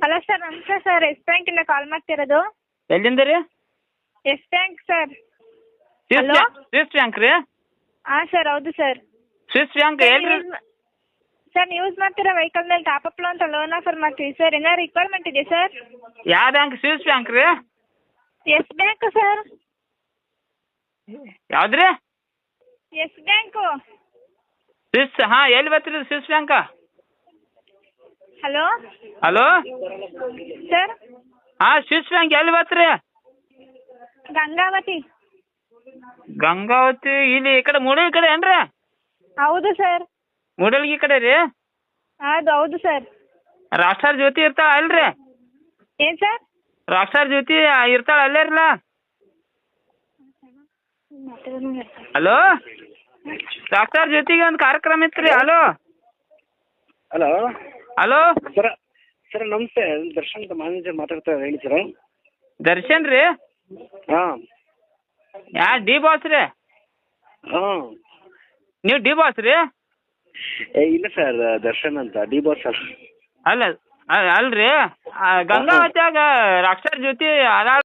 Hello sir, ನಮಸ್ತೆ sir. Yes ಬ್ಯಾಂಕಿಂದ call ಮಾಡ್ತಿರೋದು. ಎಲ್ಲಿಂದ ರೀ? Yes bank sir. Swiss bank ರೀ? ಹಾಂ ಸರ್, ಹೌದು ಸರ್. ಸ್ವಿಸ್ ಬ್ಯಾಂಕ್ ಎಲ್ರಿ? ಸರ್, ಯೂಸ್ ಮಾಡ್ತಿರೋ ವೆಹಿಕಲ್ ಮೇಲೆ ಟಾಪ್ ಅಪ್ ಅಂತ ಲೋನ್ ಆಫರ್ ಮಾಡ್ತೀವಿ ಸರ್. ಏನಾದ್ರು ರಿಕ್ವೈರ್ಮೆಂಟ್ ಇದೆ ಸರ್? ಯಾವ ಬ್ಯಾಂಕ್? ಸ್ವಿಸ್ ಬ್ಯಾಂಕ್ ರೀ? Yes bank sir. ಯಾವ್ದು ರೀ? Yes bank. ಸ್ವಿಸ್, ಹಾಂ, ಎಲ್ಲಿ ಬರ್ತೀರಿ ಸ್ವಿಸ್ ಬ್ಯಾಂಕ? Hello hello sir. ಹಾಂ, ಸ್ವಿಸ್ ಬ್ಯಾಂಕ್ ಎಲ್ಲಿ ಬರ್ತೀರಿ? ಗಂಗಾವತಿ. ಗಂಗಾವತಿ ಇಲ್ಲಿ ಈ ಕಡೆ ಮೂಡಲ್ಗಿ ಕಡೆ ಏನ್ರಿ? ಹೌದು ಸರ್. ಮೂಡಲ್ಗಿ ಕಡೆ ರೀ? ಹೌದು ಸರ್. ರಾಷ್ಟ್ರ ಜ್ಯೋತಿ ಇರ್ತಾಳ ಅಲ್ರಿ? ಏನು ಸರ್? ರಾಷ್ಟ್ರ ಜ್ಯೋತಿ ಇರ್ತಾಳ ಅಲ್ಲೇ ಇರಲ್ಲ? ಹಲೋ, ರಾಷ್ಟ್ರ ಜ್ಯೋತಿಗೆ ಒಂದು ಕಾರ್ಯಕ್ರಮ ಇತ್ತು ರೀ. ಹಲೋ ಹಲೋ ಹಲೋ ಸರ್ ನಮಸ್ತೆ. ದರ್ಶನ್ ಅಂತ ಮ್ಯಾನೇಜರ್ ಮಾತಾಡ್ತಾರೆ, ಹೇಳಿ ಸರ್. ದರ್ಶನ್ ರೀ? ಹಾಂ ಡಿ ಬಾಸ್ ರೀ? ಹಾಂ. ನೀವು ಡಿ ಬಾಸ್ ರೀ? ಇಲ್ಲ ಸರ್, ದರ್ಶನ್ ಅಂತ, ಡಿ ಬಾಸ್ ಸರ್. ಅಲ್ರಿ ಗಂಗಾವತಿಯಾಗ ರಾಷ್ಟ್ರ ಜ್ಯೋತಿ ಅದ